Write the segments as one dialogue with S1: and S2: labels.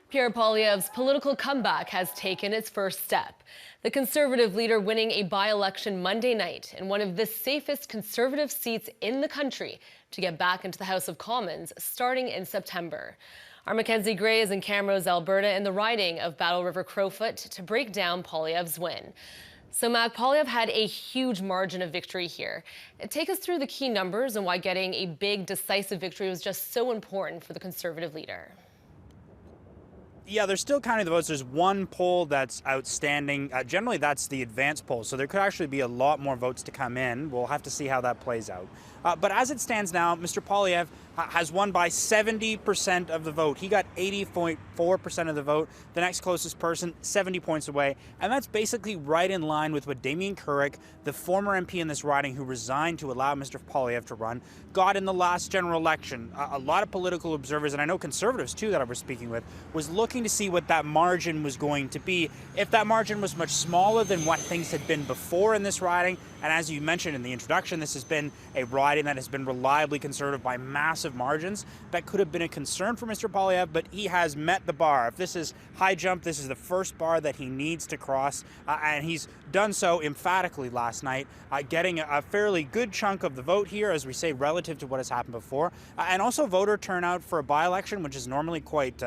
S1: Pierre Poilievre's political comeback has taken its first step. The Conservative leader winning a by-election Monday night in one of the safest Conservative seats in the country to get back into the House of Commons starting in September. Our Mackenzie Gray is in Camrose, Alberta in the riding of Battle River-Crowfoot to break down Poilievre's win. So Mac, Poilievre had a huge margin of victory here. Take us through the key numbers and why getting a big decisive victory was just so important for the Conservative leader.
S2: Yeah, there's still counting the votes. There's one poll that's outstanding. Generally, that's the advance poll, so there could actually be a lot more votes to come in. We'll have to see how that plays out. But as it stands now, Mr. Poilievre has won by 70% of the vote. He got 80.4% of the vote. The next closest person, 70 points away. And that's basically right in line with what Damien Couric, the former MP in this riding who resigned to allow Mr. Poilievre to run, got in the last general election. A lot of political observers, and I know Conservatives too that I was speaking with, was looking to see what that margin was going to be. If that margin was much smaller than what things had been before in this riding, and as you mentioned in the introduction, this has been a riding that has been reliably Conservative by massive margins. That could have been a concern for Mr. Poilievre, but he has met the bar. If this is high jump, this is the first bar that he needs to cross, and he's done so emphatically last night, getting a fairly good chunk of the vote here, as we say, relative to what has happened before. And also voter turnout for a by-election, which is normally quite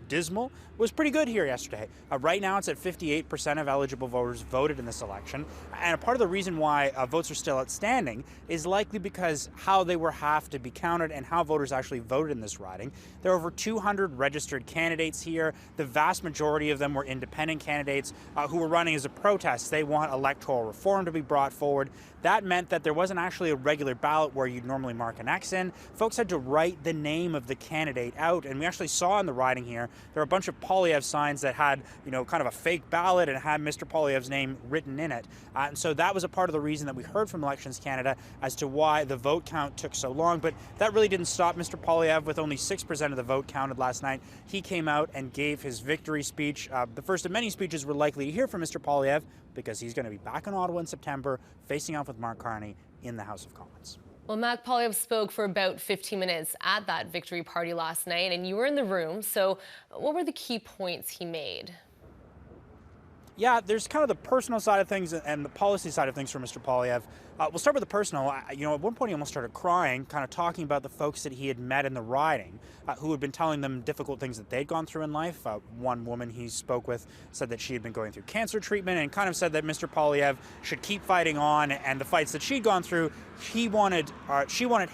S2: dismal, was pretty good here yesterday. Right now it's at 58% of eligible voters voted in this election, and a part of the reason why votes are still outstanding is likely because how they have to be counted and how voters actually voted in this riding. There are over 200 registered candidates here. The vast majority of them were independent candidates who were running as a protest. They want electoral reform to be brought forward. That meant that there wasn't actually a regular ballot where you'd normally mark an X in. Folks had to write the name of the candidate out, and we actually saw in the riding here, there were a bunch of Poilievre signs that had, kind of a fake ballot and had Mr. Poilievre's name written in it. And so that was a part of the reason that we heard from Elections Canada as to why the vote count took so long. But that really didn't stop Mr. Poilievre. With only 6% of the vote counted last night, he came out and gave his victory speech. The first of many speeches we're likely to hear from Mr. Poilievre, because he's going to be back in Ottawa in September, facing off with Mark Carney in the House of Commons.
S1: Well, Mac, Poilievre spoke for about 15 minutes at that victory party last night, and you were in the room. So what were the key points he made?
S2: Yeah, there's kind of the personal side of things and the policy side of things for Mr. Poilievre. We'll start with the personal. At one point he almost started crying, kind of talking about the folks that he had met in the riding, who had been telling them difficult things that they'd gone through in life. One woman he spoke with said that she had been going through cancer treatment and kind of said that Mr. Poilievre should keep fighting on, and the fights that she'd gone through, she wanted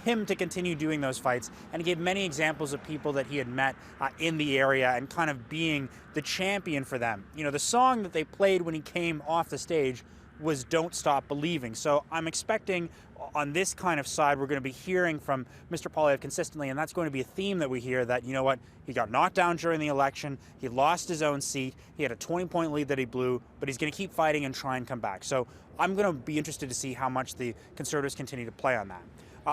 S2: him to continue doing those fights. And he gave many examples of people that he had met in the area and kind of being the champion for them. The song that they played when he came off the stage was "Don't Stop Believing." So I'm expecting on this kind of side we're going to be hearing from Mr. Poilievre consistently, and that's going to be a theme that we hear, that he got knocked down during the election, he lost his own seat, he had a 20-point lead that he blew, but he's going to keep fighting and try and come back. So I'm going to be interested to see how much the Conservatives continue to play on that.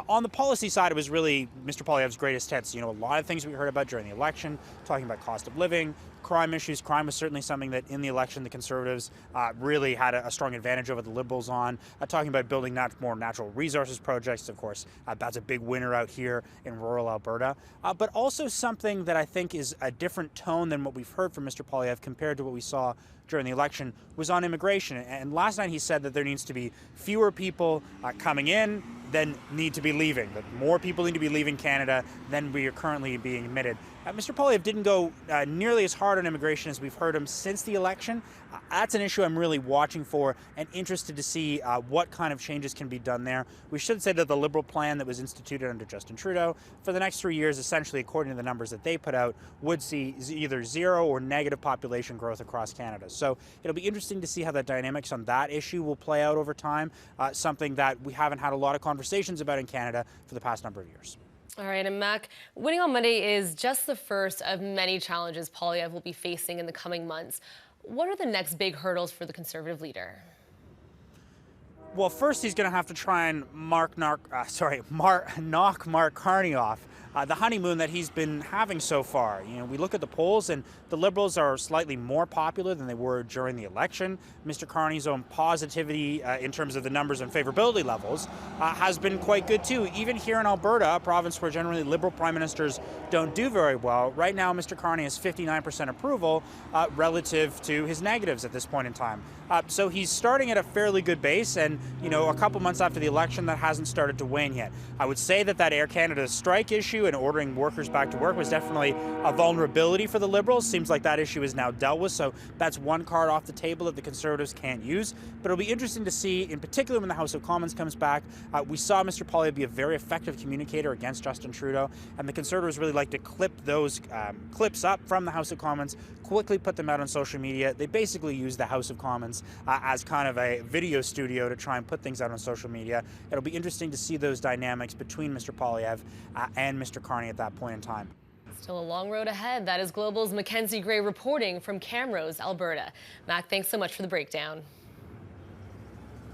S2: On the policy side, it was really Mr. Poilievre's greatest hits. A lot of things we heard about during the election, talking about cost of living, crime issues. Crime was certainly something that in the election the Conservatives really had a strong advantage over the Liberals on. Talking about building more natural resources projects, of course, that's a big winner out here in rural Alberta. But also something that I think is a different tone than what we've heard from Mr. Poilievre compared to what we saw during the election was on immigration. And last night he said that there needs to be fewer people coming in than need to be leaving, that more people need to be leaving Canada than we are currently being admitted. Mr. Poilievre didn't go nearly as hard on immigration as we've heard him since the election. That's an issue I'm really watching for and interested to see what kind of changes can be done there. We should say that the Liberal plan that was instituted under Justin Trudeau for the next 3 years, essentially according to the numbers that they put out, would see either zero or negative population growth across Canada. So it'll be interesting to see how the dynamics on that issue will play out over time, something that we haven't had a lot of conversations about in Canada for the past number of years.
S1: All right, and Mac, winning on Monday is just the first of many challenges Poilievre will be facing in the coming months. What are the next big hurdles for the Conservative leader?
S2: Well, first he's going to have to try and knock Mark Carney off. the honeymoon that he's been having so far. You know, we look at the polls and the Liberals are slightly more popular than they were during the election. Mr. Carney's own positivity in terms of the numbers and favorability levels has been quite good too. Even here in Alberta, a province where generally Liberal prime ministers don't do very well, right now Mr. Carney has 59% approval relative to his negatives at this point in time. So he's starting at a fairly good base, and you know, a couple months after the election, that hasn't started to wane yet. I would say that Air Canada strike issue and ordering workers back to work was definitely a vulnerability for the Liberals. Seems like that issue is now dealt with, so that's one card off the table that the Conservatives can't use. But it'll be interesting to see, in particular when the House of Commons comes back. We saw Mr. Poilievre be a very effective communicator against Justin Trudeau, and the Conservatives really like to clip those clips up from the House of Commons, quickly put them out on social media. They basically use the House of Commons as kind of a video studio to try and put things out on social media. It'll be interesting to see those dynamics between Mr. Poilievre and Mr. Carney at that point in time.
S1: Still a long road ahead. That is Global's Mackenzie Gray reporting from Camrose, Alberta. Mac, thanks so much for the breakdown.